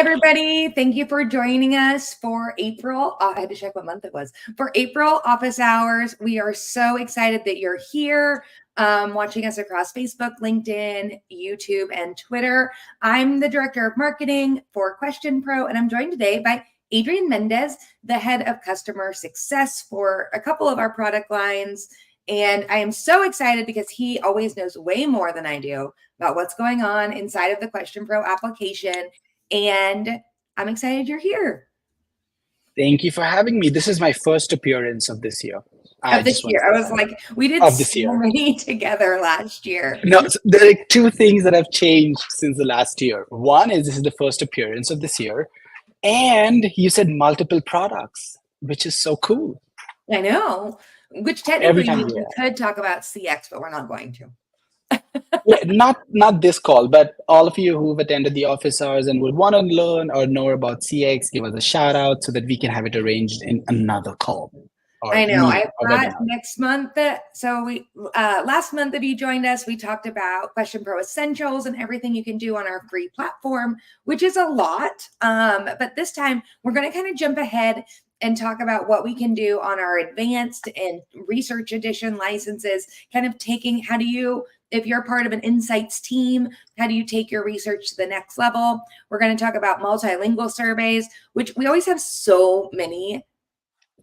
everybody. Thank you for joining us for April. I had to check what month it was. For April office hours, we are so excited that you're here watching us across Facebook, LinkedIn, YouTube, and Twitter. I'm the Director of Marketing for QuestionPro, and I'm joined today by Adrian Mendes, the Head of Customer Success for a couple of our product lines. And I am so excited because he always knows way more than I do about what's going on inside of the QuestionPro application. And I'm excited you're here. Thank you for having me. This is my first appearance of this year. I was like, we did so many together last year. No, so there are two things that have changed since the last year. One is this is the first appearance of this year. And you said multiple products, which is so cool. I know. Which technically means we could talk about CX, but we're not going to. Not this call, but all of you who've attended the office hours and would want to learn or know about CX, give us a shout out so that we can have it arranged in another call. I know. I've got next month. So we last month, if you joined us, we talked about QuestionPro Essentials and everything you can do on our free platform, which is a lot. But this time we're going to kind of jump ahead and talk about what we can do on our advanced and research edition licenses, kind of taking how do you, if you're part of an insights team, how do you take your research to the next level? We're going to talk about multilingual surveys, which we always have so many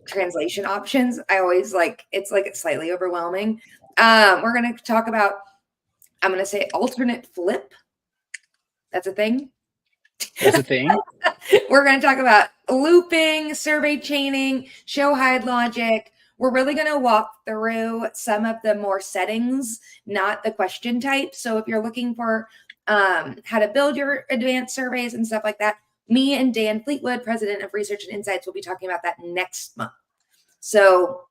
translation options. I always it's slightly overwhelming. We're going to talk about, I'm going to say alternate flip. That's a thing. That's a thing. We're going to talk about looping, survey chaining, show hide logic. We're really going to walk through some of the more settings, not the question type. So if you're looking for how to build your advanced surveys and stuff like that, me and Dan Fleetwood, President of Research and Insights, will be talking about that next month. So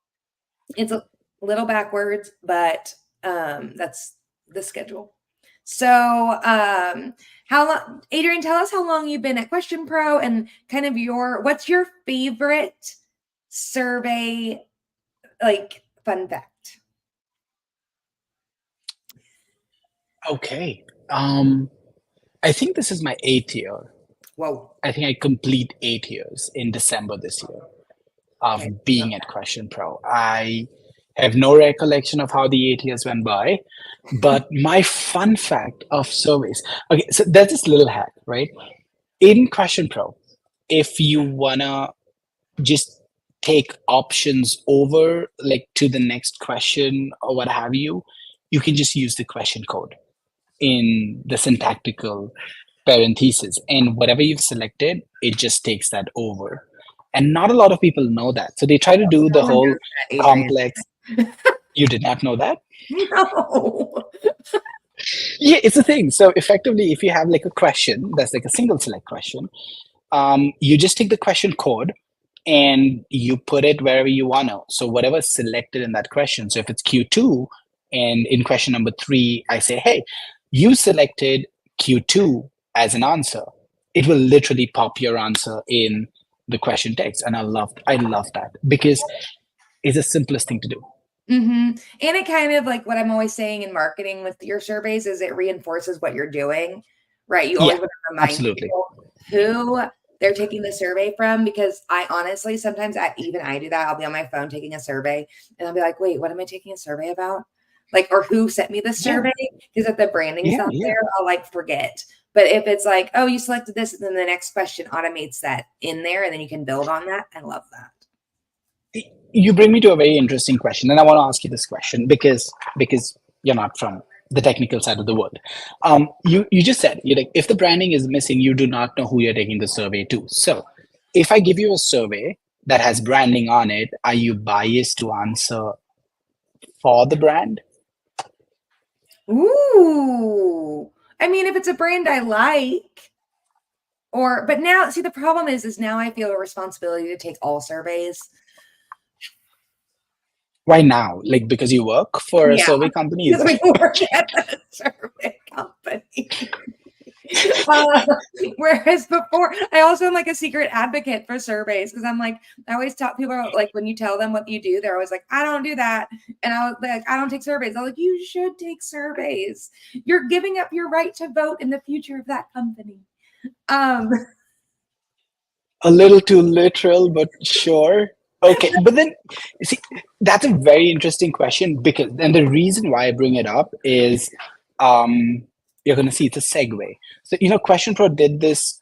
it's a little backwards, but that's the schedule. So how long, Adrian, tell us how long you've been at QuestionPro and kind of what's your favorite survey, fun fact? Okay. I think this is my 8th year. Whoa. I think I complete 8 years in December this year of being at QuestionPro. I have no recollection of how the 8 years went by, but my fun fact of surveys. Okay, so there's this little hack, right? In QuestionPro, if you wanna just take options over to the next question or what have you, you can just use the question code in the syntactical parentheses, and whatever you've selected, it just takes that over. And not a lot of people know that. So they try to do the whole complex. You did not know that? No. Yeah, it's a thing. So effectively, if you have a question that's a single select question, you just take the question code and you put it wherever you want to. So whatever's selected in that question. So if it's Q2 and in question number 3, I say, hey, you selected Q2 as an answer, it will literally pop your answer in the question text. And I love that because it's the simplest thing to do. Mm-hmm. And it kind of what I'm always saying in marketing with your surveys is it reinforces what you're doing, right? You always want to remind people who they're taking the survey from, because I honestly, sometimes I do that. I'll be on my phone taking a survey and I'll be like, wait, what am I taking a survey about? Or who sent me the survey? Because if the branding's not there, I'll forget. But if it's oh, you selected this, and then the next question automates that in there, and then you can build on that. I love that. You bring me to a very interesting question, and I want to ask you this question because you're not from the technical side of the world. You just said if the branding is missing, you do not know who you're taking the survey to. So if I give you a survey that has branding on it, are you biased to answer for the brand? Ooh. I mean, if it's a brand I like, but now, see, the problem is now I feel a responsibility to take all surveys. Why now? Because you work for a survey company? Because we work at a survey company. Whereas before, I also am a secret advocate for surveys, because I'm I always tell people when you tell them what you do, they're always I don't do that, and I don't take surveys. I'm you should take surveys. You're giving up your right to vote in the future of that company. a little too literal, but sure. Okay, but then see, that's a very interesting question because, and the reason why I bring it up is, um, you're going to see it's a segue. So Question Pro did this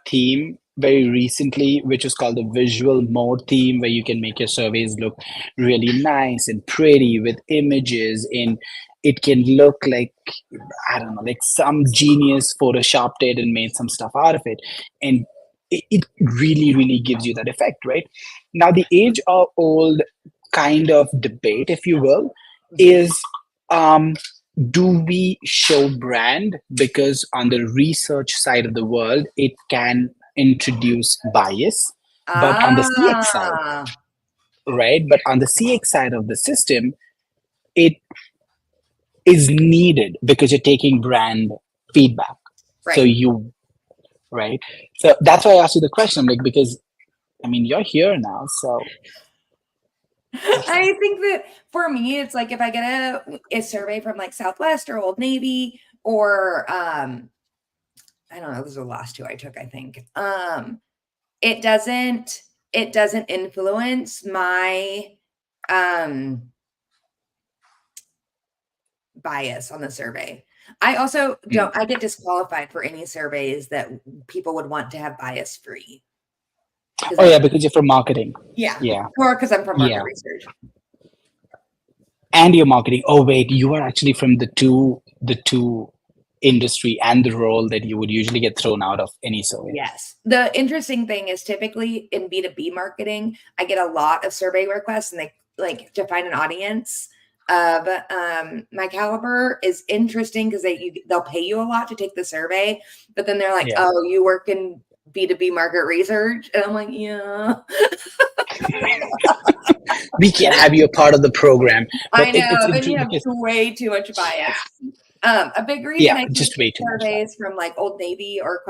theme very recently, which is called the visual mode theme, where you can make your surveys look really nice and pretty with images in. It can look like, I don't know, like some genius photoshopped it and made some stuff out of it, and it really, really gives you that effect, right? Now, the age of old kind of debate, if you will, is, um, do we show brand? Because on the research side of the world, it can introduce bias, but on the CX side, Ah, right? But on the CX side of the system, it is needed because you're taking brand feedback. So right. right? So that's why I asked you the question, like, because I mean, you're here now, so I think that for me, it's like if I get a survey from like Southwest or Old Navy or I don't know, those are the last two I took, I think. It doesn't influence my bias on the survey. I also don't I get disqualified for any surveys that people would want to have bias free. oh yeah, because you're from marketing. Yeah. Yeah, Or because I'm from market yeah, research. and you're marketing. Oh wait, you are actually from the two industry and the role that you would usually get thrown out of any survey. Yes. The interesting thing is typically in B2B marketing, I get a lot of survey requests and they like to find an audience of my caliber is interesting because they'll pay you a lot to take the survey, but then they're like, Yeah. oh, you work in B2B market research. And I'm like, yeah. We can't have you a part of the program, but I know. it's Then you interesting have because way too much bias. A big reason yeah, I take just way too much. surveys from like Old Navy or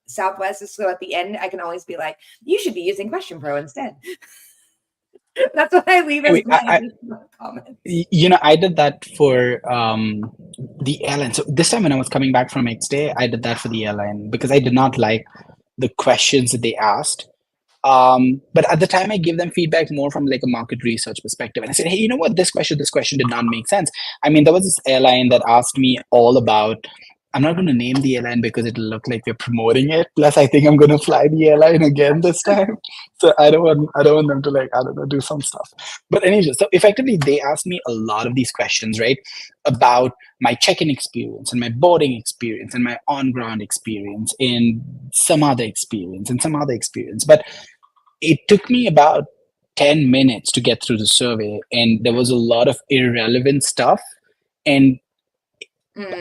Southwest is so at the end I can always be like, you should be using QuestionPro instead. That's what I leave as Wait, my additional comments. I did that for the airline. So this time when I was coming back from X Day, I did that for the airline because I did not like the questions that they asked. But at the time, I gave them feedback more from like a market research perspective, and I said, "Hey, you know what? This question did not make sense." I mean, there was this airline that asked me all about. I'm not going to name the airline because it'll look like we're promoting it. Plus, I think I'm going to fly the airline again this time, so I don't want them to, like, I don't know, do some stuff. But anyway, so effectively, they asked me a lot of these questions, right, about my check-in experience and my boarding experience and my on-ground experience and some other experience and some other experience, but it took me about 10 minutes to get through the survey, and there was a lot of irrelevant stuff, and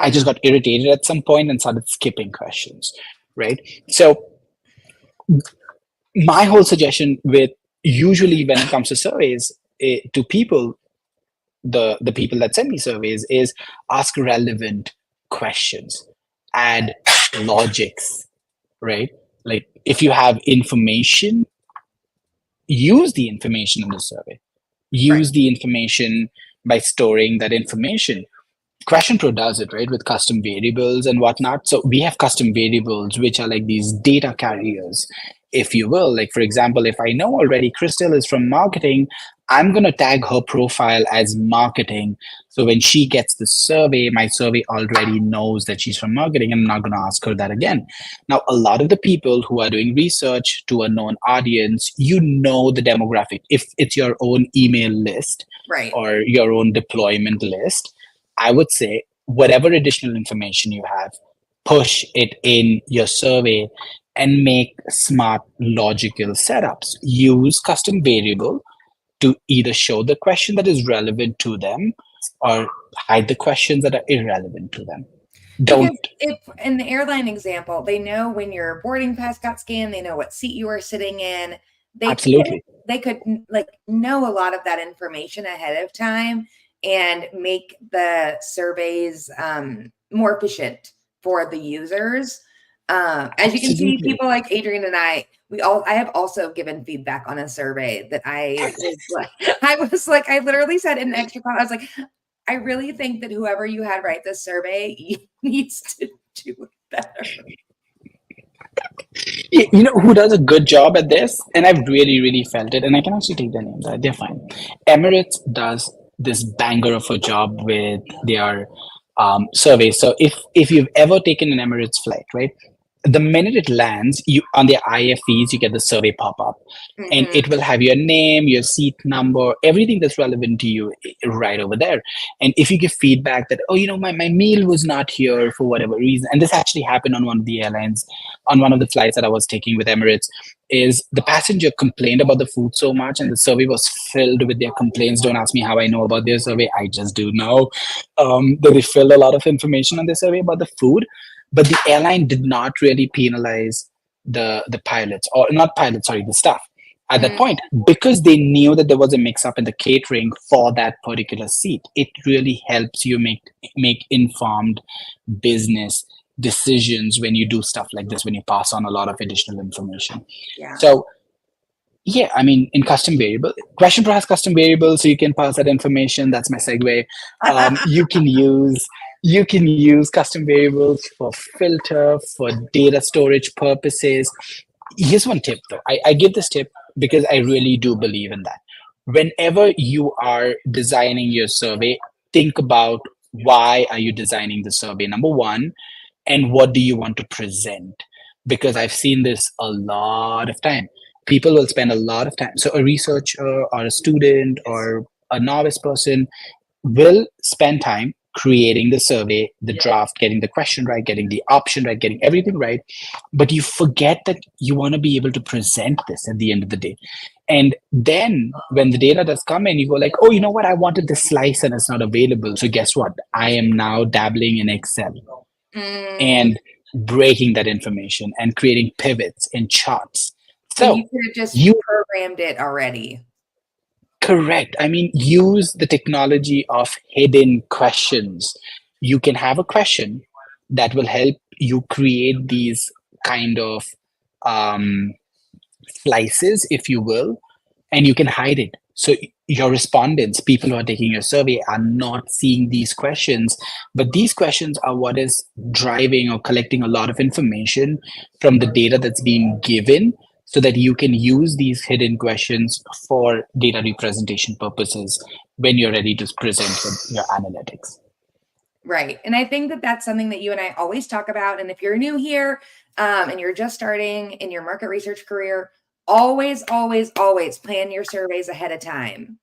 I just got irritated at some point and started skipping questions, right? So my whole suggestion with, usually when it comes to surveys, to people, the people that send me surveys, is ask relevant questions, add logics, right? Like, if you have information, use the information in the survey. Right. Use the information by storing that information. QuestionPro does it, right, with custom variables and whatnot. So we have custom variables, which are like these data carriers, if you will. Like, for example, if I know already Crystal is from marketing, I'm going to tag her profile as marketing. So when she gets the survey, my survey already knows that she's from marketing, and I'm not going to ask her that again. Now, a lot of the people who are doing research to a known audience, the demographic. If it's your own email list Right. or your own deployment list, I would say whatever additional information you have, push it in your survey and make smart, logical setups. Use custom variable to either show the question that is relevant to them or hide the questions that are irrelevant to them. Because Don't. if in the airline example, they know when your boarding pass got scanned, they know what seat you were sitting in. Absolutely. They could like know a lot of that information ahead of time and make the surveys more efficient for the users. As you can see, Absolutely. people like Adrian and I have also given feedback on a survey that I was like, I literally said in an extra comment, I was like, I really think that whoever you had write this survey needs to do it better. You know who does a good job at this? And I've really, really felt it. And I can actually take their names. They're fine. Emirates does this banger of a job with their surveys. So if you've ever taken an Emirates flight, right? The minute it lands, you on their IFEs, you get the survey pop up, and it will have your name, your seat number, everything that's relevant to you right over there. And if you give feedback that, oh, my meal was not here for whatever reason, and this actually happened on one of the airlines, on one of the flights that I was taking with Emirates, is the passenger complained about the food so much, and the survey was filled with their complaints. Don't ask me how I know about their survey. I just do know that they filled a lot of information on their survey about the food. But the airline did not really penalize the pilots, or not pilots, sorry, the staff at that point, because they knew that there was a mix-up in the catering for that particular seat. It really helps you make informed business decisions when you do stuff like this, when you pass on a lot of additional information. Yeah. So yeah, I mean, in custom variable, QuestionPro has custom variables, so you can pass that information. That's my segue. You can use custom variables for filter, for data storage purposes. Here's one tip, though. I give this tip because I really do believe in that. Whenever you are designing your survey, think about why are you designing the survey, number one, and what do you want to present? Because I've seen this a lot of time. People will spend a lot of time. So a researcher or a student or a novice person will spend time creating the survey, the draft, getting the question right, getting the option right, getting everything right. But you forget that you want to be able to present this at the end of the day. And then when the data does come in, you go like, oh, you know what? I wanted this slice and it's not available. So guess what? I am now dabbling in Excel and breaking that information and creating pivots and charts. So you could have just programmed it already. Correct. I mean, use the technology of hidden questions. You can have a question that will help you create these kind of slices, if you will, and you can hide it. So your respondents, people who are taking your survey, are not seeing these questions, but these questions are what is driving or collecting a lot of information from the data that's being given, so that you can use these hidden questions for data representation purposes when you're ready to present your analytics. Right. And I think that that's something that you and I always talk about. And if you're new here and you're just starting in your market research career, always, always, always plan your surveys ahead of time.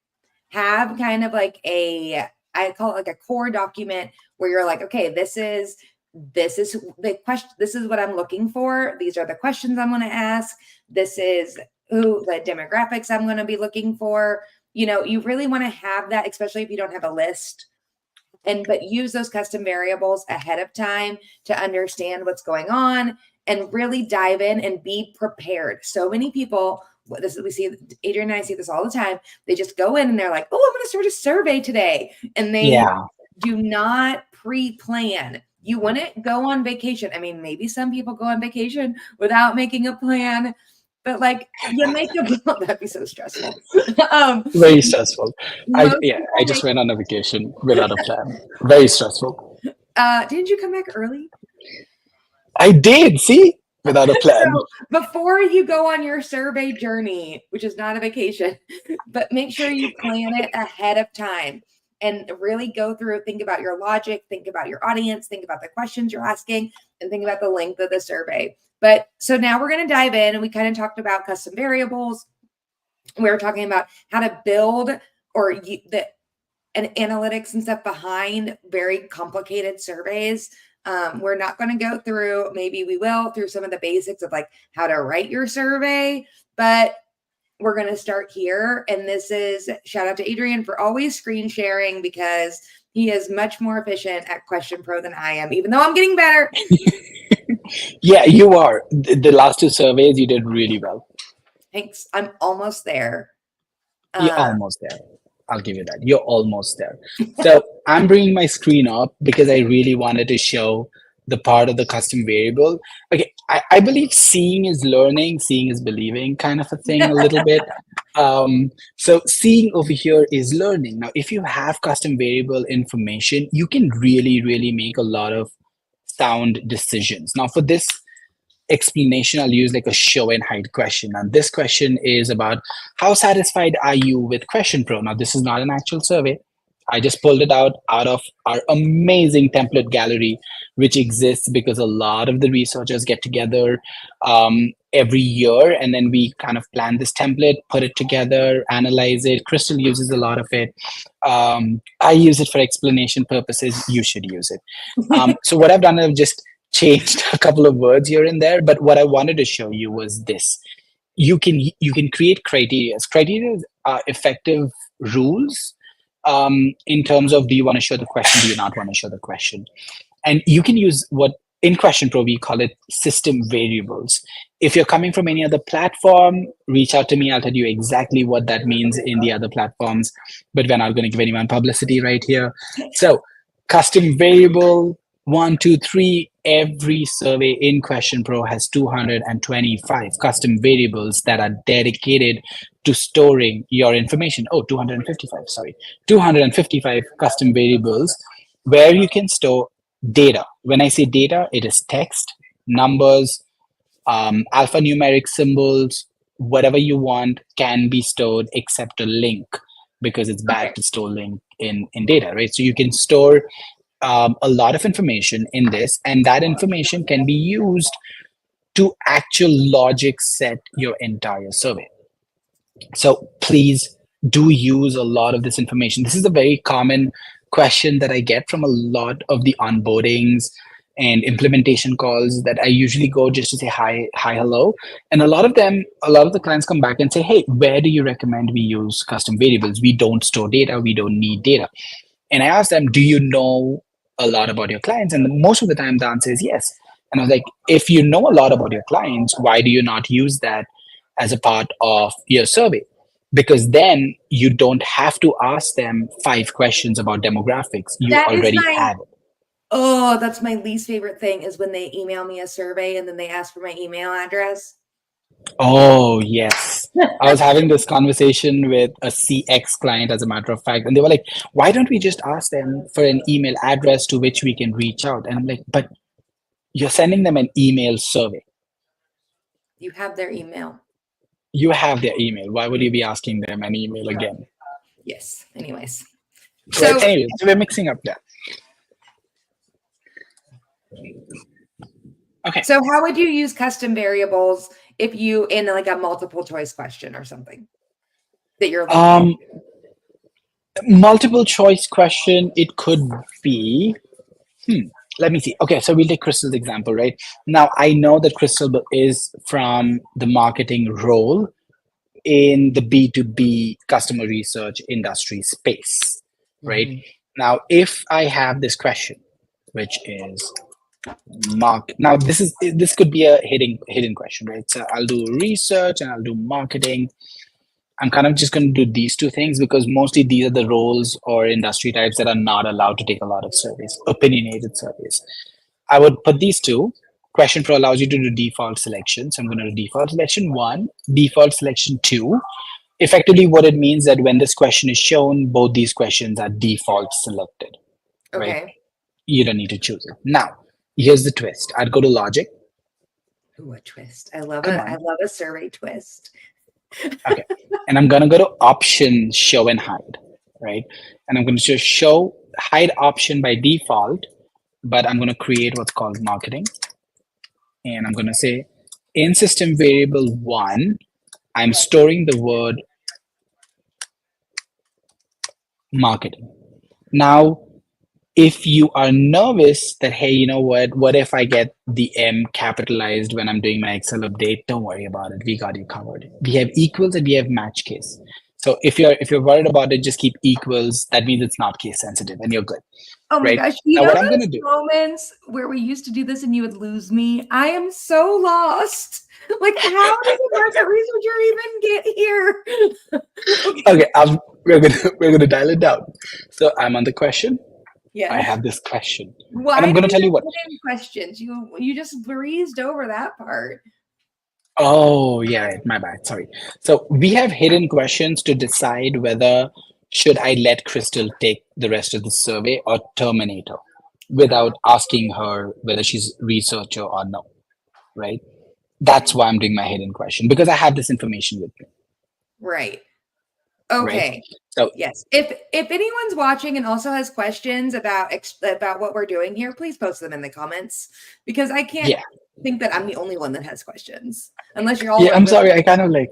Have kind of like I call it like a core document where you're like, okay, this is the question. This is what I'm looking for. These are the questions I'm going to ask. This is the demographics I'm going to be looking for. You really want to have that, especially if you don't have a list. But use those custom variables ahead of time to understand what's going on and really dive in and be prepared. So many people, we see Adrian and I see this all the time. They just go in and they're like, oh, I'm going to start a survey today. And they do not pre-plan. You wouldn't go on vacation. I mean, maybe some people go on vacation without making a plan, but like you make that'd be so stressful. Very stressful. I just went on a vacation without a plan. Very stressful. Didn't you come back early? I did. See, without a plan. So before you go on your survey journey, which is not a vacation, but make sure you plan it ahead of time. And really go through, think about your logic, think about your audience, think about the questions you're asking, and think about the length of the survey. But so now we're going to dive in, and we kind of talked about custom variables. We were talking about how to build and analytics and stuff behind very complicated surveys. We're not going to go through, maybe we will, through some of the basics of like how to write your survey, but we're going to start here. And this is shout out to Adrian for always screen sharing, because he is much more efficient at QuestionPro than I am, even though I'm getting better. Yeah, you are. The last two surveys, you did really well. Thanks. I'm almost there. You're almost there. I'll give you that. You're almost there. So I'm bringing my screen up because I really wanted to show the part of the custom variable. Okay, I believe seeing is learning, seeing is believing kind of a thing a little bit. So seeing over here is learning. Now, if you have custom variable information, you can really, really make a lot of sound decisions. Now, for this explanation, I'll use like a show and hide question. And this question is about how satisfied are you with QuestionPro? Now, this is not an actual survey. I just pulled it out of our amazing template gallery, which exists because a lot of the researchers get together every year, and then we kind of plan this template, put it together, analyze it. Crystal uses a lot of it. I use it for explanation purposes. You should use it. So what I've done, I've just changed a couple of words here and there, but what I wanted to show you was this. You can create criteria. Criteria are effective rules in terms of, do you want to show the question, do you not want to show the question? And you can use what in QuestionPro we call it system variables. If you're coming from any other platform, reach out to me. I'll tell you exactly what that means in the other platforms, but we're not going to give anyone publicity right here. So custom variable 1, 2, 3, every survey in QuestionPro has 225 custom variables that are dedicated to storing your information. Oh, 255, sorry. 255 custom variables where you can store data. When I say data, it is text, numbers, alphanumeric symbols, whatever you want can be stored except a link, because it's bad to store link in data, right? So you can store a lot of information in this, and that information can be used to actual logic set your entire survey. So please do use a lot of this information. This is a very common question that I get from a lot of the onboardings and implementation calls that I usually go just to say hi, hello. And a lot of the clients come back and say, hey, where do you recommend we use custom variables? We don't store data. We don't need data. And I asked them, do you know a lot about your clients? And most of the time the answer is yes. And I was like, if you know a lot about your clients, why do you not use that as a part of your survey? Because then you don't have to ask them 5 questions about demographics. You already have it. Oh, that's my least favorite thing, is when they email me a survey and then they ask for my email address. Oh, yes. I was having this conversation with a CX client, as a matter of fact, and they were like, why don't we just ask them for an email address to which we can reach out? And I'm like, but you're sending them an email survey. You have their email. You have their email. Why would you be asking them an email again? Yes. Anyways. So we're mixing up that. Okay. So how would you use custom variables if you in like a multiple choice question or something that you're multiple choice question? It could be. Let me see. Okay, so we'll take Crystal's example, right? Now, I know that Crystal is from the marketing role in the B2B customer research industry space, right? Mm-hmm. Now, if I have this question, which is now this could be a hidden question, right? So I'll do research and I'll do marketing. I'm kind of just going to do these 2 things because mostly these are the roles or industry types that are not allowed to take a lot of surveys, opinionated surveys. I would put these 2. QuestionPro allows you to do default selection. So I'm going to do default selection 1, default selection 2. Effectively, what it means that when this question is shown, both these questions are default selected. Okay. Right? You don't need to choose it. Now, here's the twist. I'd go to logic. Ooh, a twist. I love it. I love a survey twist. Okay. And I'm going to go to option show and hide, right? And I'm going to just show hide option by default, but I'm going to create what's called marketing. And I'm going to say in system variable 1, I'm storing the word marketing. Now, if you are nervous that, hey, you know what if I get the M capitalized when I'm doing my Excel update? Don't worry about it. We got you covered. We have equals and we have match case. So if you're worried about it, just keep equals. That means it's not case sensitive and you're good. Oh my right? gosh. Now, what I'm going to do. Moments where we used to do this and you would lose me. I am so lost. Like, how does a market researcher even get here? Okay, we're gonna dial it down. So I'm on the question. Yeah, I have this question. Why and I'm going to tell you what questions. You just breezed over that part. Oh yeah, my bad. Sorry. So we have hidden questions to decide whether should I let Crystal take the rest of the survey or terminate her without asking her whether she's researcher or no, right? That's why I'm doing my hidden question, because I have this information with me. Right. Okay. Right? So yes, if anyone's watching and also has questions about what we're doing here, please post them in the comments, because I can't think that I'm the only one that has questions, unless you're all. Yeah, I'm sorry. I kind of like.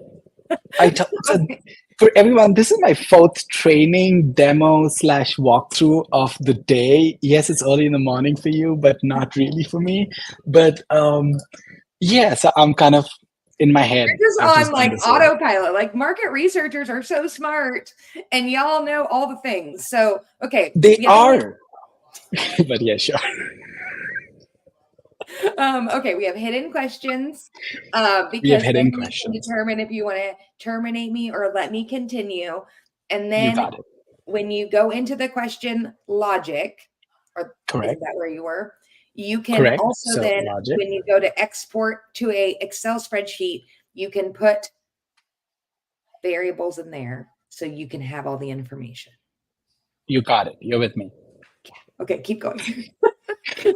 So for everyone, this is my 4th training demo / walkthrough of the day. Yes, it's early in the morning for you, but not really for me. But yeah, so I'm kind of in my head. You're just on like autopilot. Like, market researchers are so smart, and y'all know all the things. So okay, they are. But yeah, sure. Okay, we have hidden questions. Because we have hidden then questions. You can determine if you want to terminate me or let me continue. And then you got it. When you go into the question logic, or correct, is that where you were? You can correct. also so then logic. When you go to export to a Excel spreadsheet, you can put variables in there so you can have all the information. You got it. You're with me. Okay, keep going.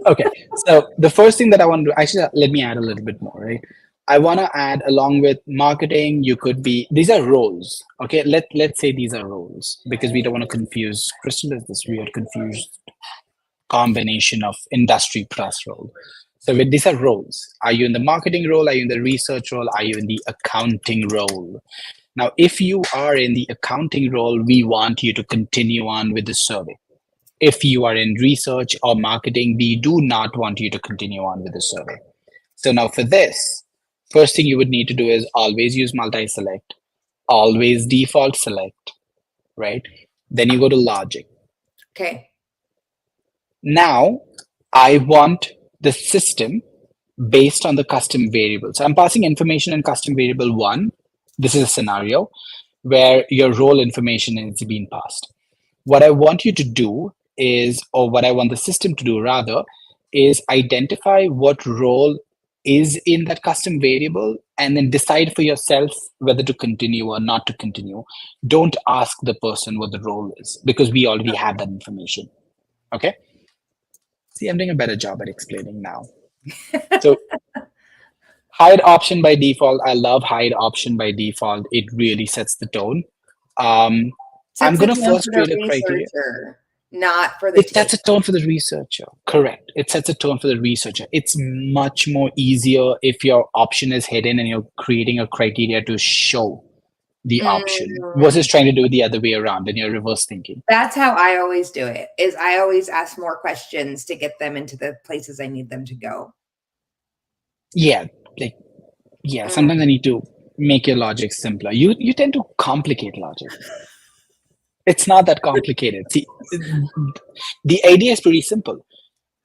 Okay, so the first thing that I want to do, actually, let me add a little bit more, right? I want to add, along with marketing, you could be, these are roles. Okay, let's say these are roles, because we don't want to confuse. Crystal is this weird confused combination of industry plus role. So these are roles. Are you in the marketing role? Are you in the research role? Are you in the accounting role? Now, if you are in the accounting role, we want you to continue on with the survey. If you are in research or marketing, we do not want you to continue on with the survey. So now for this, first thing you would need to do is always use multi-select, always default select, right? Then you go to logic. Okay. Now, I want the system based on the custom variable. So I'm passing information in custom variable 1. This is a scenario where your role information is being passed. What I want you to do is, or what I want the system to do rather, is identify what role is in that custom variable and then decide for yourself whether to continue or not to continue. Don't ask the person what the role is, because we already have that information. Okay? See, I'm doing a better job at explaining now. So hide option by default. I love hide option by default. It really sets the tone. I'm going to first create a criteria. Not for the It sets a tone for the researcher. Correct. It sets a tone for the researcher. It's much more easier if your option is hidden and you're creating a criteria to show the option versus trying to do it the other way around and you're reverse thinking. That's how I always do it, is I always ask more questions to get them into the places I need them to go. Yeah. Sometimes I need to make your logic simpler. You tend to complicate logic. It's not that complicated. See, the idea is pretty simple.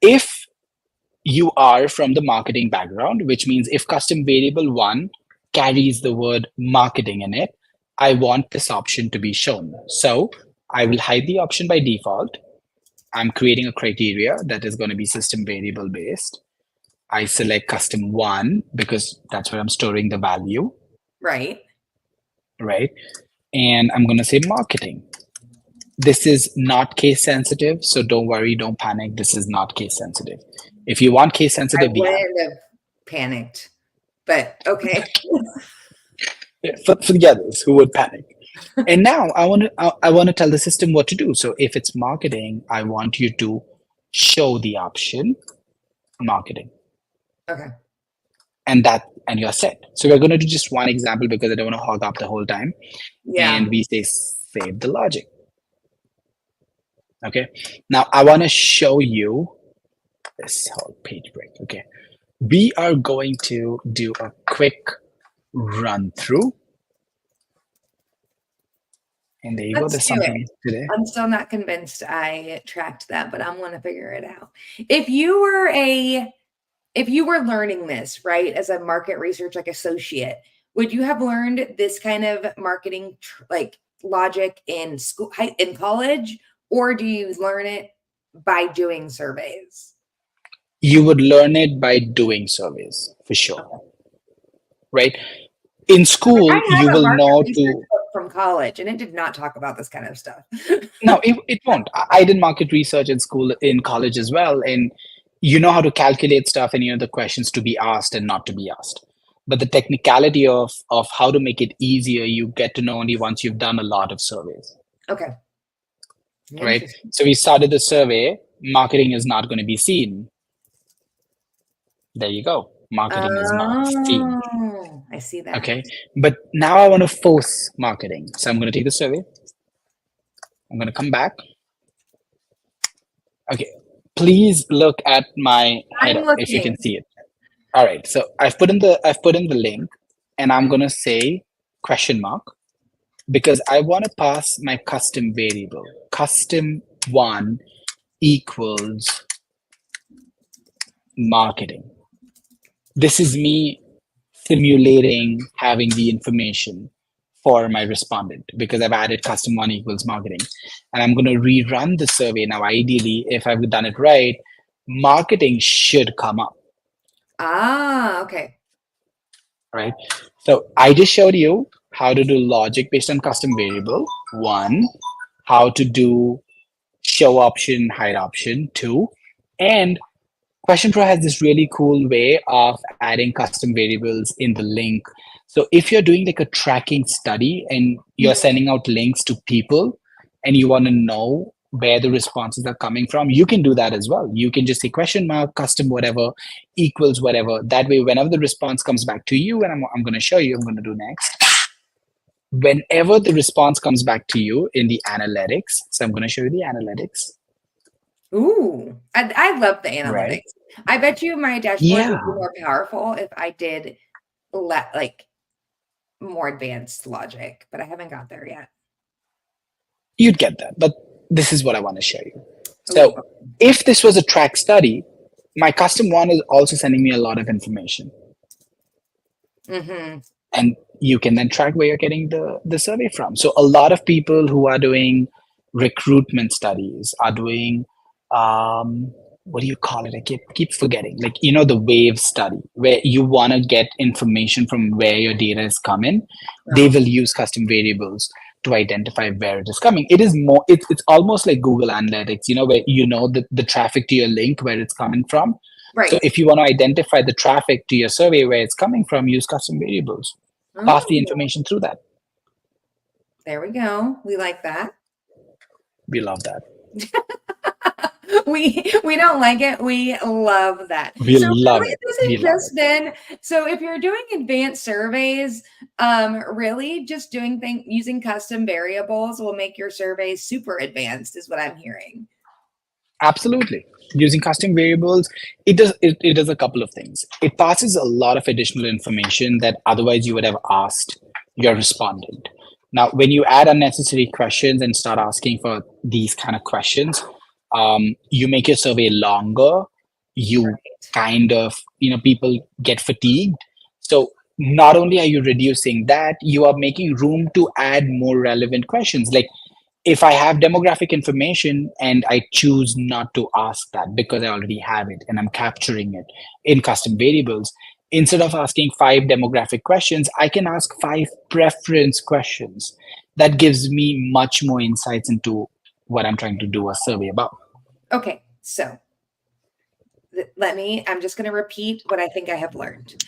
If you are from the marketing background, which means if custom variable 1 carries the word marketing in it, I want this option to be shown. So I will hide the option by default. I'm creating a criteria that is going to be system variable based. I select custom 1 because that's where I'm storing the value. Right. And I'm going to say marketing. This is not case sensitive, so don't worry, don't panic. This is not case sensitive. If you want case sensitive, I wouldn't have panicked, but okay. for the others who would panic. And now I want to tell the system what to do. So if it's marketing, I want you to show the option marketing. Okay. And you're set. So we're going to do just one example because I don't want to hog up the whole time. Yeah. And we say save the logic. Okay. Now I want to show you this whole page break. Okay. We are going to do a quick run through. And there you go. There's something today. I'm still not convinced I tracked that, but I'm going to figure it out. If you were learning this, right, as a market research associate, would you have learned this kind of marketing logic in school, in college, or do you learn it by doing surveys? You would learn it by doing surveys, for sure. Okay. Right? In school, you will know to from college, and it did not talk about this kind of stuff. No, it won't. I did market research in college as well, and you know how to calculate stuff, and you know the questions to be asked and not to be asked. but the technicality of how to make it easier, you get to know only once you've done a lot of surveys. Okay. Right. So we started the survey. Marketing is not going to be seen. There you go. Marketing is not seen. I see that. Okay. But now I want to force marketing. So I'm going to take the survey. I'm going to come back. Okay. Please look at my header if you can see it. All right. So I've put in the link, and I'm going to say ? Because I want to pass my custom variable. Custom1 equals marketing. This is me simulating having the information for my respondent, because I've added custom1 equals marketing. And I'm going to rerun the survey. Now, ideally, if I've done it right, marketing should come up. Okay. Right. So I just showed you how to do logic based on custom variable. 1, how to do show option, hide option. 2, and QuestionPro has this really cool way of adding custom variables in the link. So if you're doing like a tracking study and you're sending out links to people and you want to know where the responses are coming from, you can do that as well. You can just say ? Custom whatever equals whatever. That way, whenever the response comes back to you, and I'm going to show you, I'm going to do next. Whenever the response comes back to you in the analytics, so I'm going to show you the analytics. Ooh, I love the analytics. Right. I bet you my dashboard would be more powerful if I did like more advanced logic, but I haven't got there yet. You'd get that, but this is what I want to show you. So if this was a track study, my custom1 is also sending me a lot of information. And you can then track where you're getting the survey from. So a lot of people who are doing recruitment studies are doing what do you call it? I keep forgetting. Like, the wave study, where you want to get information from where your data is coming. They will use custom variables to identify where it is coming. It is more, it's almost like Google Analytics, where the traffic to your link, where it's coming from. Right. So if you want to identify the traffic to your survey, where it's coming from, use custom variables. Pass the information through that. There we go. We like that. We love that. We don't like it. We love that. We love it. This has just been, so if you're doing advanced surveys, really just doing using custom variables will make your surveys super advanced, is what I'm hearing. Absolutely. Using custom variables, it does a couple of things. It passes a lot of additional information that otherwise you would have asked your respondent. Now, when you add unnecessary questions and start asking for these kind of questions, you make your survey longer. You kind of, people get fatigued. So not only are you reducing that, you are making room to add more relevant questions. Like, if I have demographic information and I choose not to ask that because I already have it and I'm capturing it in custom variables, instead of asking 5 demographic questions, I can ask 5 preference questions. That gives me much more insights into what I'm trying to do a survey about. Okay, so I'm just going to repeat what I think I have learned.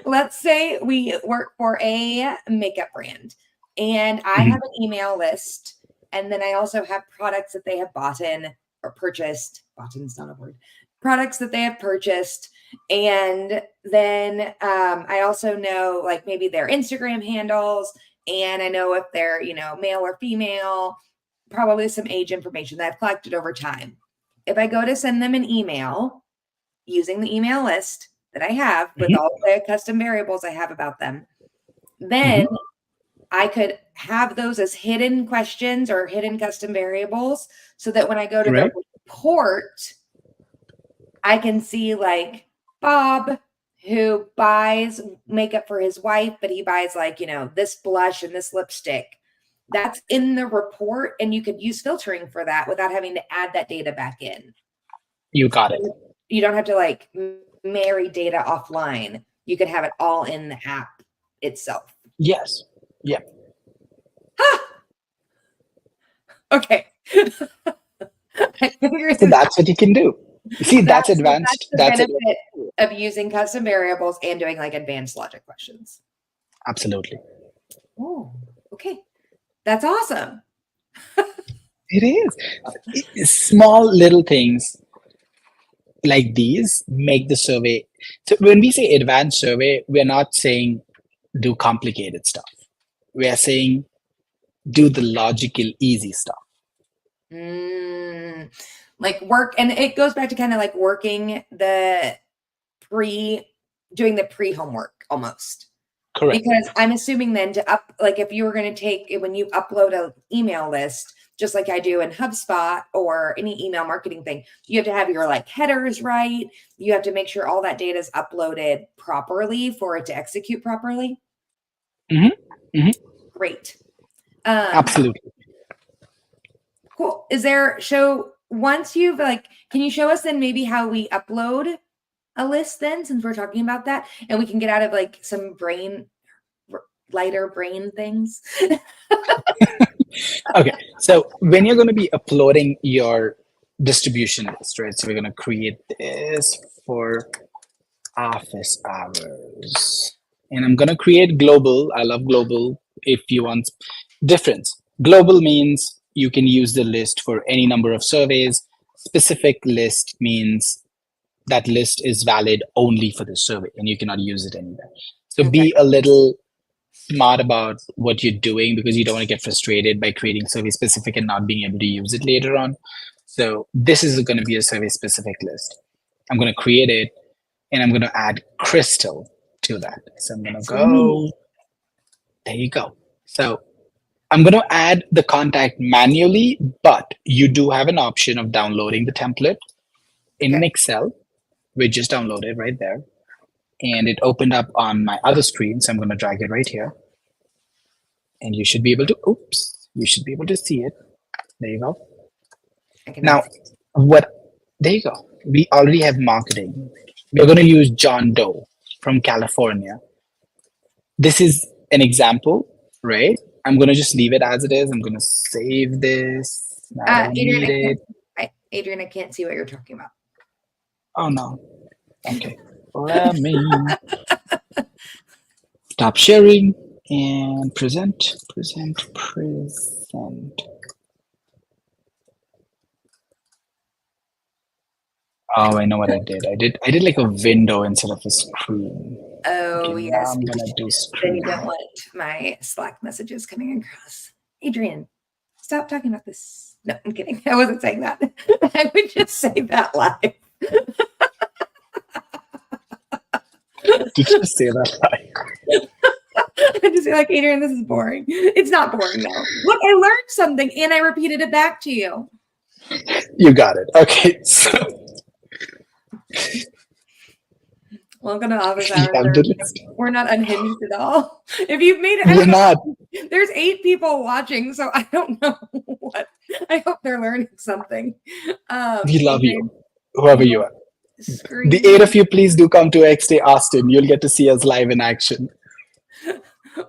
Let's say we work for a makeup brand and I have an email list, and then I also have products that they have bought in or purchased. Bought in is not a word. Products that they have purchased. And then I also know like maybe their Instagram handles, and I know if they're, male or female, probably some age information that I've collected over time. If I go to send them an email using the email list that I have with all the custom variables I have about them, then I could have those as hidden questions or hidden custom variables, so that when I go to the report, I can see like Bob, who buys makeup for his wife, but he buys like, this blush and this lipstick. That's in the report, and you could use filtering for that without having to add that data back in. You got it. You don't have to like marry data offline. You could have it all in the app itself. Yes. Yeah. Okay. So that's what you can do. See, that's advanced. That's the benefit of using custom variables and doing like advanced logic questions. Absolutely. Oh, okay. That's awesome. It is. Small little things like these make the survey. So when we say advanced survey, we're not saying do complicated stuff. We are saying do the logical, easy stuff. Like work, and it goes back to kind of like working doing the pre-homework almost. Correct. Because I'm assuming then like if you were going to take it when you upload an email list, just like I do in HubSpot or any email marketing thing, you have to have your like headers right. You have to make sure all that data is uploaded properly for it to execute properly. Great. Absolutely. Cool. Once you've can you show us then maybe how we upload a list then, since we're talking about that, and we can get out of like some lighter brain things? Okay. So when you're going to be uploading your distribution list, right? So we're going to create this for office hours. And I'm going to create global. I love global. If you want difference, global means you can use the list for any number of surveys. Specific list means that list is valid only for the survey and you cannot use it anywhere. So be a little smart about what you're doing, because you don't want to get frustrated by creating survey specific and not being able to use it later on. So this is going to be a survey specific list. I'm going to create it and I'm going to add crystal to that. So I'm going to go, there you go. So I'm going to add the contact manually, but you do have an option of downloading the template in Excel. We just downloaded right there. And it opened up on my other screen. So I'm going to drag it right here. And you should be able to, you should be able to see it. There you go. Now, there you go. We already have marketing. We're going to use John Doe from California. This is an example, right? I'm going to just leave it as it is. I'm going to save this. Adrian, I can't see what you're talking about. Oh, no. Okay. Let me stop sharing and present. Oh, I know what I did. I did like a window instead of a screen. Oh, okay, yes. I'm gonna do screen. Then you don't want my Slack messages coming across. Adrian, stop talking about this. No, I'm kidding. I wasn't saying that. I would just say that live. Did you say that live? I just say like, Adrian, this is boring. It's not boring though. Look, I learned something and I repeated it back to you. You got it. Okay. So welcome to office hours. We're not unhinged at all. If you've made it, we're not. There's 8 people watching, so I don't know what. I hope they're learning something. We love you, whoever you are. The 8 of you, please do come to XDay Austin. You'll get to see us live in action.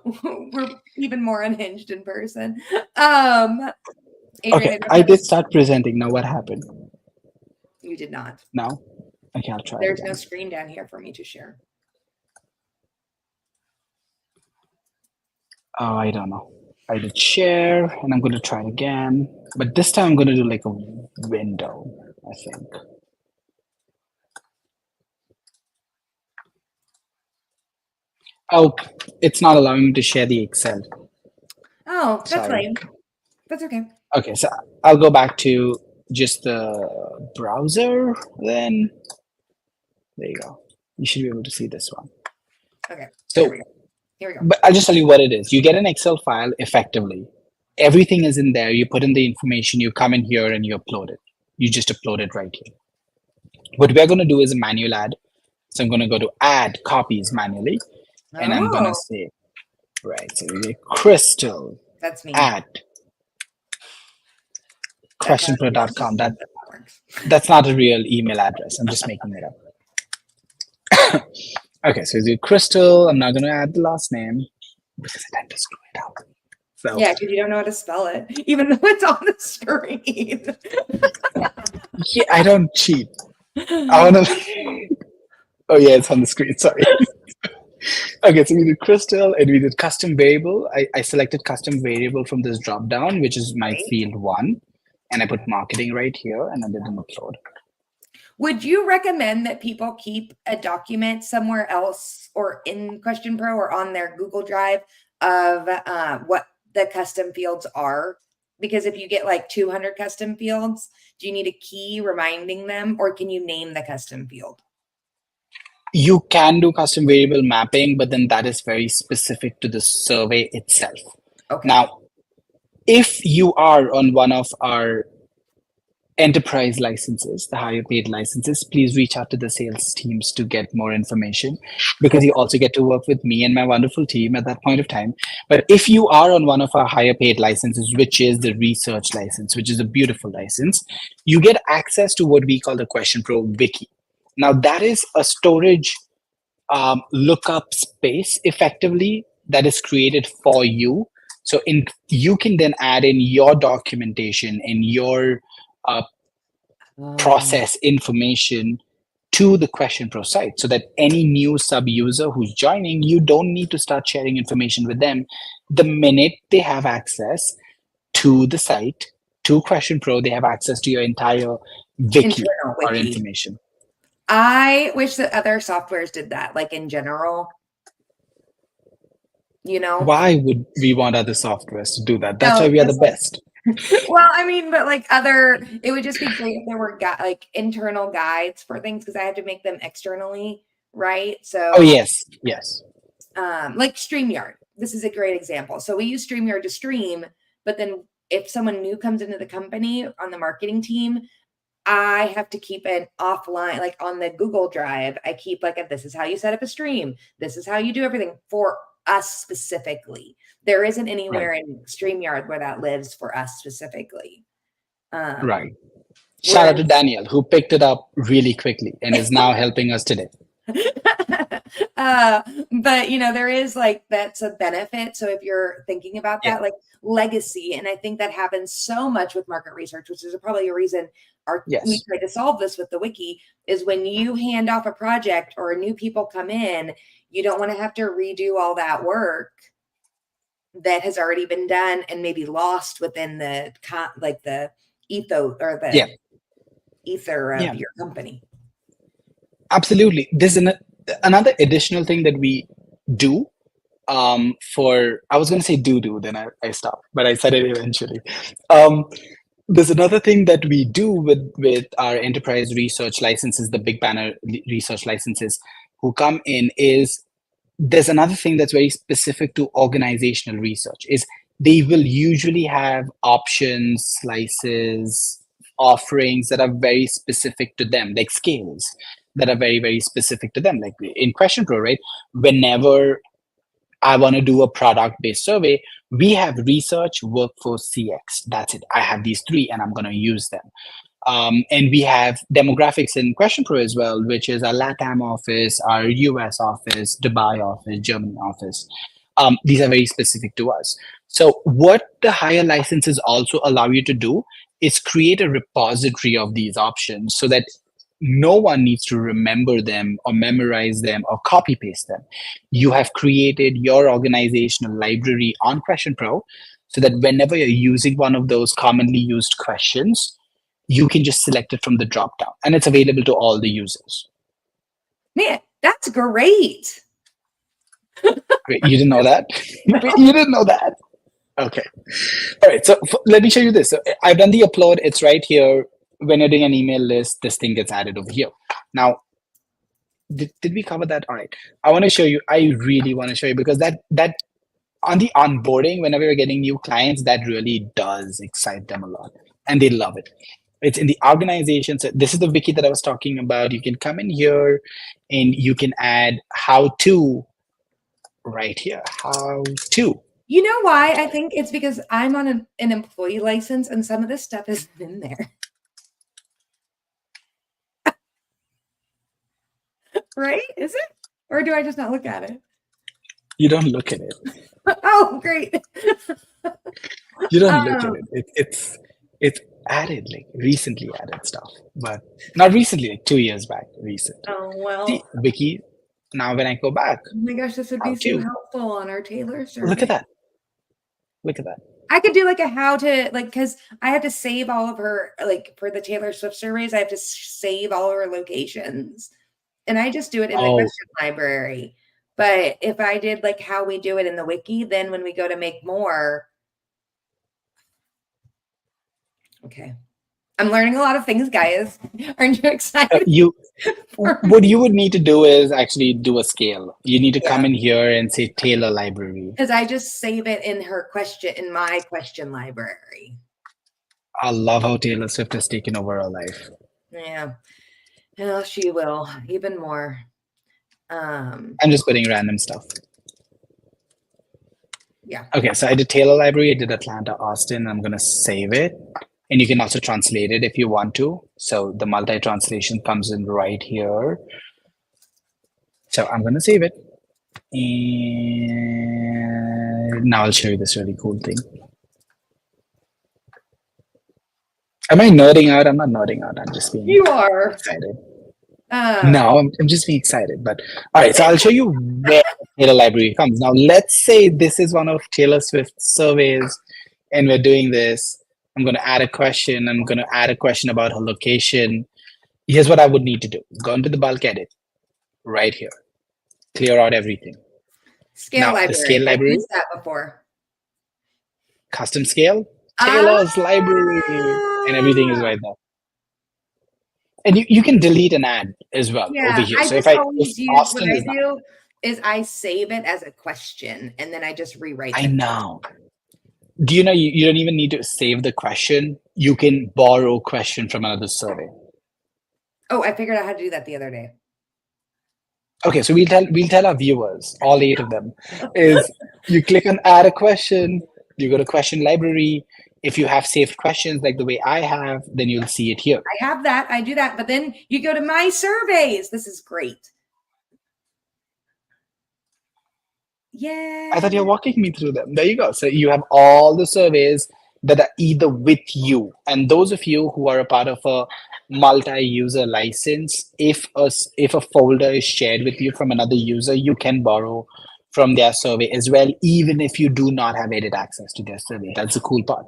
We're even more unhinged in person. Adrian, okay, I did start presenting. Now what happened? You did not. No? Okay, I'll try. There's no screen down here for me to share. Oh, I don't know. I did share and I'm going to try it again. But this time I'm going to do like a window, I think. Oh, it's not allowing me to share the Excel. Oh, that's fine. That's okay. Okay, so I'll go back to just the browser then. There you go. You should be able to see this one. Okay. So here we go. But I'll just tell you what it is. You get an Excel file effectively. Everything is in there. You put in the information, you come in here and you upload it. You just upload it right here. What we're going to do is a manual add. So I'm going to go to add copies manually. And I'm going to say, right, so we get Crystal. That's me. Add. QuestionPro.com. That's not a real email address. I'm just making it up. Okay, so the Crystal. I'm not going to add the last name because I tend to screw it up. So, yeah, because you don't know how to spell it, even though it's on the screen. Yeah, I don't cheat. I want to. Oh yeah, it's on the screen. Sorry. Okay, so we did crystal and we did custom variable. I selected custom variable from this drop down, which is my Right. field 1, and I put marketing right here, and I did an upload. Would you recommend that people keep a document somewhere else or in QuestionPro or on their Google Drive of what the custom fields are? Because if you get like 200 custom fields, do you need a key reminding them, or can you name the custom field? You can do custom variable mapping, but then that is very specific to the survey itself. Okay. Now, if you are on one of our enterprise licenses, the higher paid licenses, please reach out to the sales teams to get more information, because you also get to work with me and my wonderful team at that point of time. But if you are on one of our higher paid licenses, which is the research license, which is a beautiful license, you get access to what we call the QuestionPro Wiki. Now, that is a storage lookup space effectively that is created for you. So you can then add in your documentation and your process information to the QuestionPro site, so that any new sub user who's joining, you don't need to start sharing information with them. The minute they have access to the site, to QuestionPro, they have access to your entire wiki or information. I wish that other softwares did that, like in general. You know, why would we want other softwares to do that? That's why we are the best. Well, I mean, but like it would just be great if there were like internal guides for things, because I had to make them externally, right? So oh yes. Like StreamYard. This is a great example. So we use StreamYard to stream, but then if someone new comes into the company on the marketing team, I have to keep an offline, like on the Google Drive. I keep like this is how you set up a stream. This is how you do everything for us specifically. There isn't anywhere in StreamYard where that lives for us specifically. Right. Shout out to Daniel, who picked it up really quickly and is now helping us today. But you know, there is like, that's a benefit. So if you're thinking about that, like legacy, and I think that happens so much with market research, which is probably a reason we try to solve this with the wiki, is when you hand off a project or new people come in, you don't want to have to redo all that work that has already been done and maybe lost within the ethos or the ether of your company. Absolutely. There's another additional thing that we do I was going to say do, then I stopped, but I said it eventually. There's another thing that we do with our enterprise research licenses, the big banner research licenses who come in, is there's another thing that's very specific to organizational research, is they will usually have options, slices, offerings that are very specific to them, like scales that are very, very specific to them. Like in QuestionPro, right? Whenever I want to do a product-based survey, we have research, workforce, CX. That's it. I have these 3 and I'm going to use them. And we have demographics in QuestionPro as well, which is our LATAM office, our US office, Dubai office, Germany office. These are very specific to us. So what the higher licenses also allow you to do is create a repository of these options, so that no one needs to remember them or memorize them or copy paste them. You have created your organizational library on QuestionPro, so that whenever you're using one of those commonly used questions, you can just select it from the dropdown, and it's available to all the users. Man, that's great. Great. You didn't know that? You didn't know that? Okay. All right. So let me show you this. So I've done the upload. It's right here. When you're doing an email list, this thing gets added over here. Now, did we cover that? All right. I want to show you. I really want to show you, because that on the onboarding, whenever you're getting new clients, that really does excite them a lot, and they love it. It's in the organization. So this is the wiki that I was talking about. You can come in here and you can add how to right here. How to. You know why? I think it's because I'm on an employee license and some of this stuff isn't in there. Right? Is it? Or do I just not look at it? You don't look at it. Oh, great. You don't look at it. recently added stuff, but not recently, like 2 years back, recent. Oh, well. See, Vicky, now when I go back, Oh my gosh, this would be so helpful on our Taylor survey. look at that. Look at that. I could do like a how to, like, because I have to save all of her, like for the Taylor Swift surveys, I have to save all of her locations. And I just do it in the question library. But if I did like how we do it in the wiki, then when we go to make more. Okay. I'm learning a lot of things, guys. Aren't you excited? What you would need to do is actually do a scale. You need to come in here and say Taylor library. Because I just save it in my question library. I love how Taylor Swift has taken over our life. Yeah. Well, she will even more. I'm just putting random stuff. Yeah. Okay, so I did Taylor library, I did Atlanta, Austin. I'm gonna save it. And you can also translate it if you want to. So the multi-translation comes in right here. So I'm going to save it. And now I'll show you this really cool thing. Am I nerding out? I'm not nerding out. I'm just being excited. No, I'm just being excited. But all right, so I'll show you where Taylor library comes. Now, let's say this is one of Taylor Swift's surveys, and we're doing this. I'm going to add a question. I'm going to add a question about her location. Here's what I would need to do. Go into the bulk edit right here. Clear out everything. Library. The scale library. I've used that before. Custom scale. Taylor's library. And everything is right there. And you can delete and add as well over here. I just always use what I do is I save it as a question and then I just rewrite it. I know. Do you know you don't even need to save the question? You can borrow question from another survey. Oh, I figured out how to do that the other day. Okay, so we'll tell our viewers, all 8 of them, is you click on add a question, you go to question library. If you have saved questions like the way I have, then you'll see it here. I have that, I do that, but then you go to my surveys. This is great. Yeah. I thought you were walking me through them. There you go. So you have all the surveys that are either with you. And those of you who are a part of a multi-user license, if a folder is shared with you from another user, you can borrow from their survey as well, even if you do not have edit access to their survey. That's the cool part.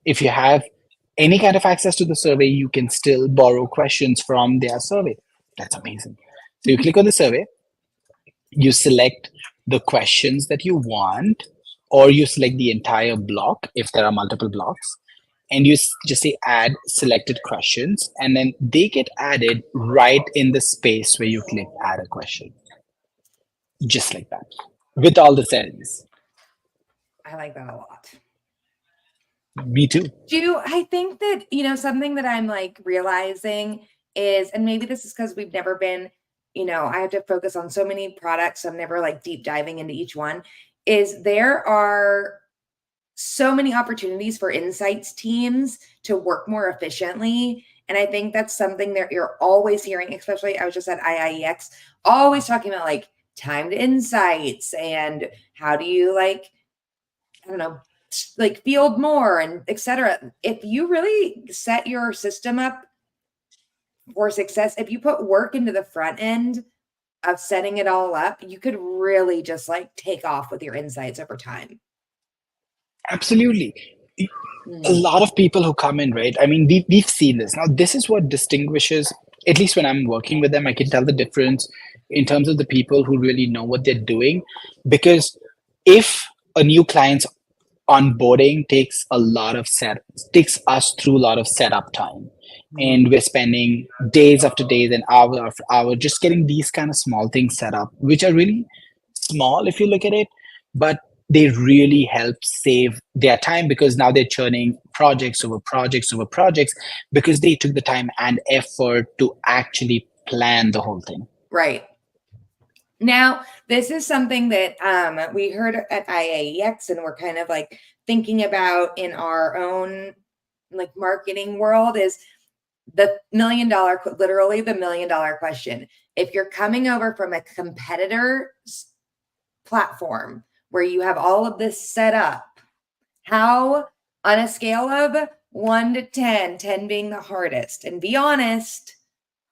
If you have any kind of access to the survey, you can still borrow questions from their survey. That's amazing. So you click on the survey, you select the questions that you want, or you select the entire block if there are multiple blocks, and you just say add selected questions, and then they get added right in the space where you click add a question. Just like that, with all the settings. I like that a lot. Me too. I think that, something that I'm like realizing is, and maybe this is because we've never been, I have to focus on so many products. So I'm never like deep diving into each one, is there are so many opportunities for insights teams to work more efficiently. And I think that's something that you're always hearing, especially I was just at IIEX, always talking about like time to insights and how do you field more and etc. If you really set your system up for success, if you put work into the front end of setting it all up, you could really just like take off with your insights over time. Absolutely. A lot of people who come in, right? I mean, we've seen this. Now, this is what distinguishes, at least when I'm working with them, I can tell the difference in terms of the people who really know what they're doing. Because if a new client's onboarding takes us through a lot of setup time. And we're spending days after days and hour after hour just getting these kind of small things set up, which are really small if you look at it, but they really help save their time because now they're churning projects over projects over projects because they took the time and effort to actually plan the whole thing. Right. Now, this is something that we heard at IAEX and we're kind of like thinking about in our own like marketing world is the literally the $1 million question. If you're coming over from a competitor's platform where you have all of this set up, how on a scale of 1 to 10, 10 being the hardest. And be honest,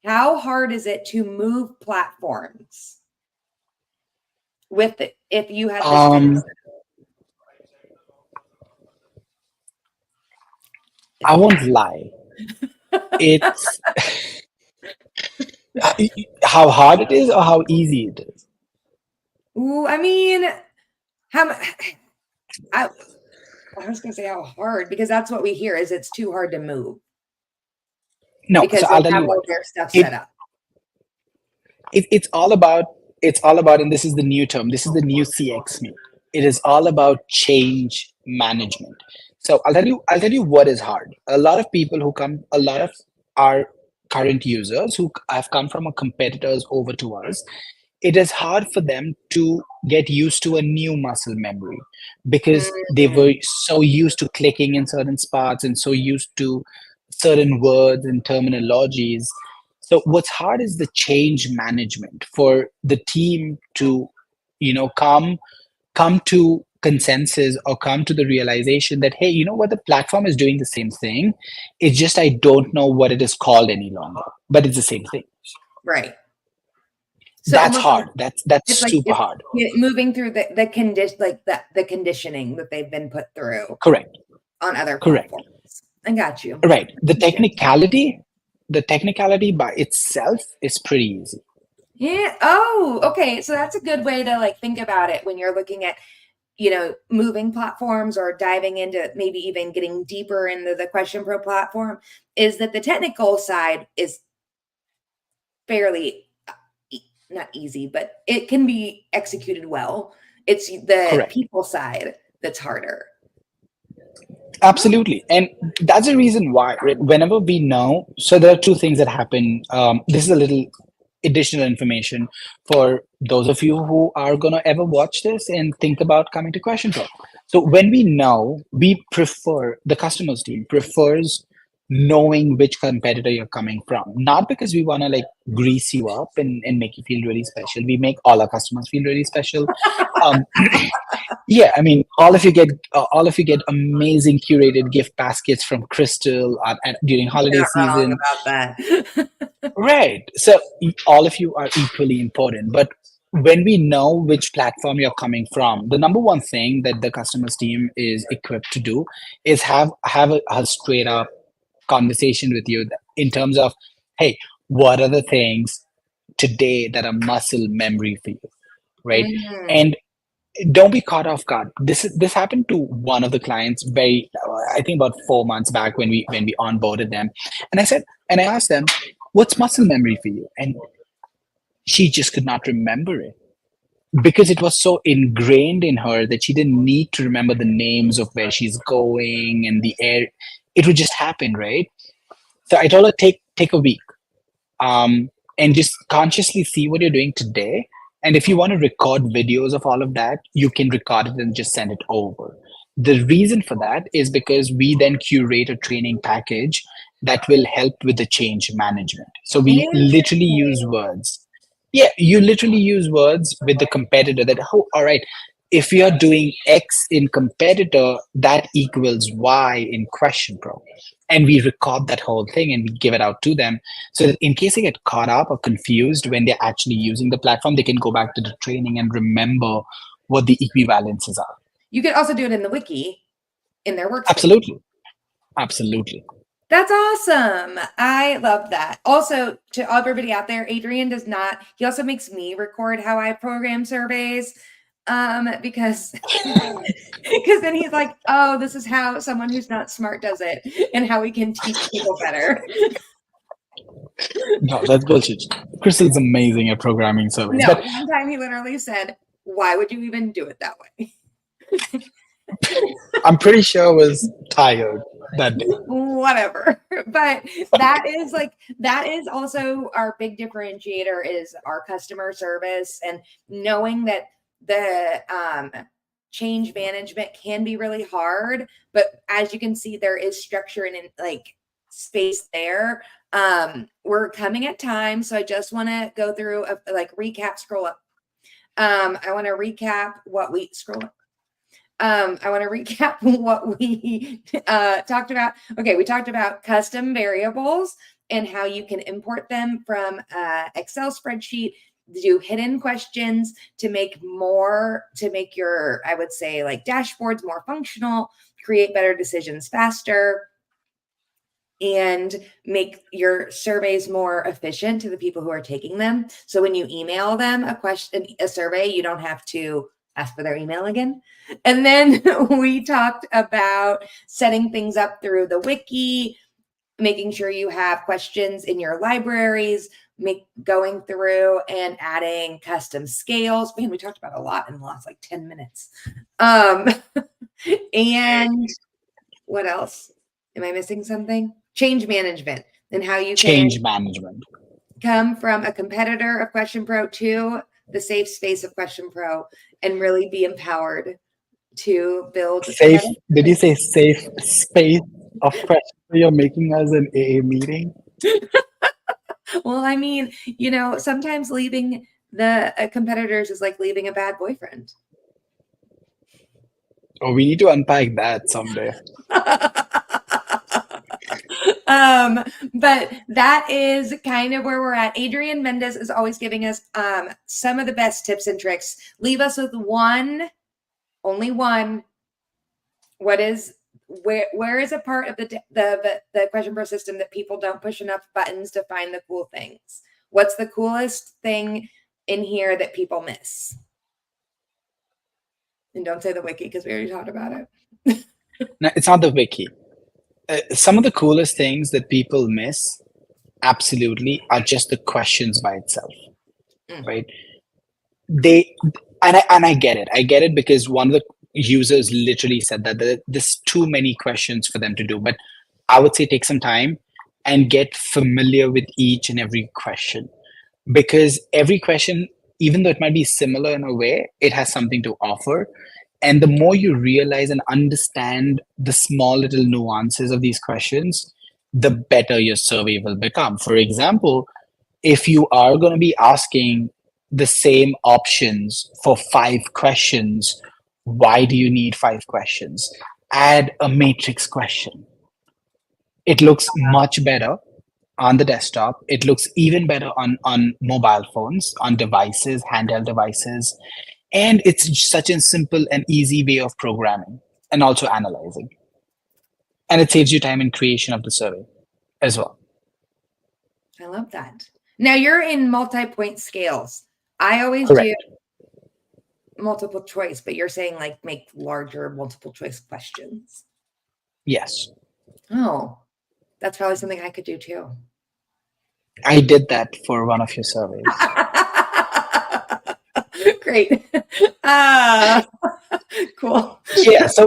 how hard is it to move platforms with it if you had this? I won't lie. It's how hard it is or how easy it is. Ooh, I mean, I was gonna say how hard, because that's what we hear is it's too hard to move. No, because so they I'll tell have you all what. their stuff It, set up. it's all about, and this is the new term. This is the new CX me. It is all about change management. So I'll tell you what is hard. A lot of people who come, a lot of our current users who have come from our competitors over to us, it is hard for them to get used to a new muscle memory because they were so used to clicking in certain spots and so used to certain words and terminologies. So what's hard is the change management for the team to, come to consensus or come to the realization that, hey, you know what, the platform is doing the same thing. It's just I don't know what it is called any longer, but it's the same thing. Right. So That's hard. That's super hard. Moving through the condition, like the conditioning that they've been put through. Correct. On other Correct. platforms. I got you. Right. The technicality by itself is pretty easy. Yeah. Oh, okay. So that's a good way to like think about it when you're looking at, moving platforms or diving into maybe even getting deeper into the QuestionPro platform, is that the technical side is fairly not easy, but it can be executed well. It's the Correct. people side that's harder. Absolutely. And that's the reason why, right? Whenever we know, so there are two things that happen. This is a little additional information for those of you who are going to ever watch this and think about coming to QuestionPro. So when we know, the customers team prefers knowing which competitor you're coming from, not because we want to like grease you up and make you feel really special. We make all our customers feel really special. Yeah, I mean, all of you get amazing curated gift baskets from Crystal during holiday season. Wrong about that. Right. So all of you are equally important. But when we know which platform you're coming from, the number one thing that the customers team is equipped to do is have a straight up conversation with you in terms of, hey, what are the things today that are muscle memory for you, right? And don't be caught off guard. This happened to one of the clients I think about 4 months back when we onboarded them, and I asked them, what's muscle memory for you? And she just could not remember it because it was so ingrained in her that she didn't need to remember the names of where she's going and the air. It would just happen, right? So I told her, take a week, and just consciously see what you're doing today. And if you want to record videos of all of that, you can record it and just send it over. The reason for that is because we then curate a training package that will help with the change management. So we literally use words. Yeah, you literally use words with the competitor that, oh, all right, if you're doing X in competitor, that equals Y in QuestionPro. And we record that whole thing and we give it out to them so that in case they get caught up or confused when they're actually using the platform, they can go back to the training and remember what the equivalences are. You could also do it in the wiki in their workspace. Absolutely. Absolutely. That's awesome. I love that. Also, to everybody out there, Adrian he also makes me record how I program surveys. Because then he's like, oh, this is how someone who's not smart does it and how we can teach people better. No, that's bullshit. Crystal's amazing at programming surveys. No, one time he literally said, why would you even do it that way? I'm pretty sure I was tired that day. Whatever. But that is also our big differentiator is our customer service and knowing that the change management can be really hard, but as you can see, there is structure and like space there. We're coming at time, so I just want to go through a recap. Scroll up. I want to recap what we scroll up. I want to recap what we talked about. Okay, we talked about custom variables and how you can import them from Excel spreadsheet, do hidden questions to make your, I would say, like dashboards more functional, create better decisions faster, and make your surveys more efficient to the people who are taking them. So when you email them a survey, you don't have to ask for their email again. And then we talked about setting things up through the wiki, making sure you have questions in your libraries, going through and adding custom scales. Man, we talked about a lot in the last like 10 minutes. And what else? Am I missing something? Change management and how you can come from a competitor of QuestionPro to the safe space of QuestionPro and really be empowered to build safe. Did you say safe space of QuestionPro? You're making us an AA meeting. Well, I mean, sometimes leaving the competitors is like leaving a bad boyfriend. Oh, we need to unpack that someday. But that is kind of where we're at. Adrian Mendes is always giving us some of the best tips and tricks. Leave us with only one. Where is a part of the QuestionPro system that people don't push enough buttons to find the cool things? What's the coolest thing in here that people miss? And don't say the wiki because we already talked about it. No, it's not the wiki. Some of the coolest things that people miss, absolutely, are just the questions by itself, right? I get it. I get it because one of the users literally said that there's too many questions for them to do. But I would say take some time and get familiar with each and every question, because every question, even though it might be similar in a way, it has something to offer. And the more you realize and understand the small little nuances of these questions, the better your survey will become. For example, if you are going to be asking the same options for 5 questions, why do you need 5 questions? Add a matrix question. It looks much better on the desktop. It looks even better on mobile phones, on devices, handheld devices. And it's such a simple and easy way of programming and also analyzing. And it saves you time in creation of the survey as well. I love that. Now you're in multi-point scales. I always Correct. do multiple choice, but you're saying like make larger multiple choice questions. Yes. Oh, that's probably something I could do too. I did that for one of your surveys. Great. Cool. Yeah. So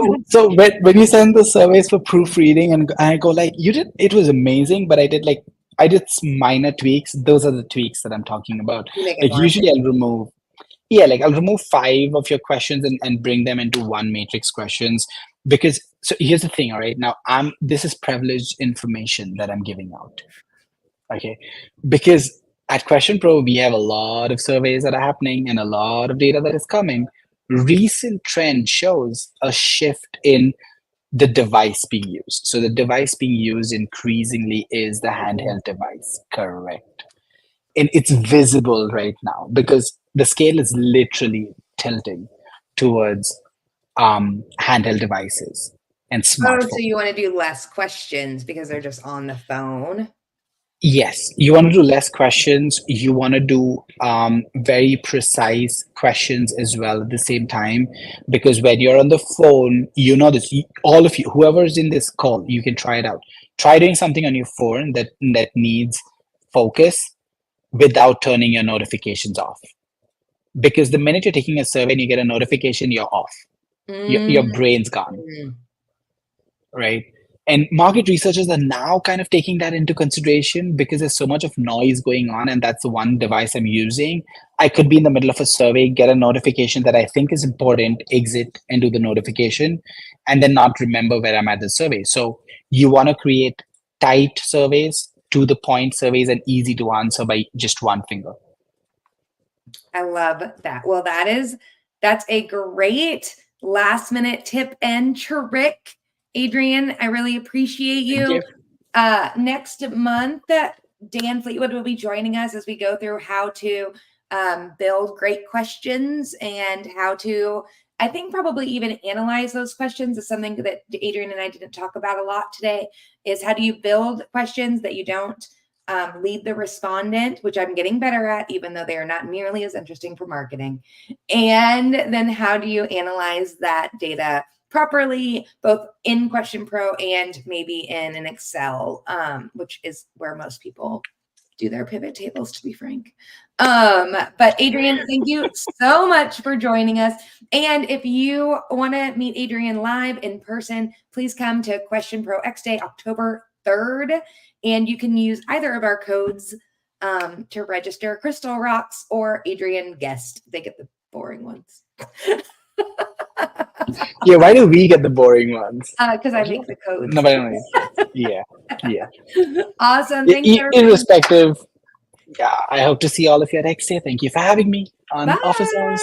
when you send the surveys for proofreading and I go like, it was amazing, but I did minor tweaks. Those are the tweaks that I'm talking about. Like usually I'll remove 5 of your questions and bring them into one matrix questions, because so here's the thing. All right. Now this is privileged information that I'm giving out. Okay. Because at QuestionPro, we have a lot of surveys that are happening and a lot of data that is coming. Recent trend shows a shift in the device being used. So the device being used increasingly is the handheld device. Correct. And it's visible right now because the scale is literally tilting towards handheld devices and smartphones. Oh, so you want to do less questions because they're just on the phone? Yes, you want to do less questions. You want to do very precise questions as well at the same time, because when you're on the phone, this. All of you, whoever is in this call, you can try it out. Try doing something on your phone that needs focus without turning your notifications off. Because the minute you're taking a survey and you get a notification, you're off. Your brain's gone, right? And market researchers are now kind of taking that into consideration because there's so much of noise going on, and that's the one device I'm using. I could be in the middle of a survey, get a notification that I think is important, exit and do the notification, and then not remember where I'm at the survey. So you want to create tight surveys, to the point surveys, and easy to answer by just one finger. I love that. Well, that's a great last minute tip and trick. Adrian, I really appreciate you. Next month, Dan Fleetwood will be joining us as we go through how to build great questions and how to, I think, probably even analyze those questions is something that Adrian and I didn't talk about a lot today, is how do you build questions that you don't lead the respondent, which I'm getting better at, even though they are not nearly as interesting for marketing. And then how do you analyze that data properly, both in QuestionPro and maybe in an Excel, which is where most people do their pivot tables, to be frank. But Adrian, thank you so much for joining us. And if you want to meet Adrian live in person, please come to QuestionPro X Day, October 3rd. And you can use either of our codes to register. Crystal Rocks or Adrian Guest. They get the boring ones. Yeah, why do we get the boring ones? Because I make the codes. No, but anyway. Yeah. Awesome. Thanks, irrespective. Yeah, I hope to see all of you at X Day. Thank you for having me on Office Hours.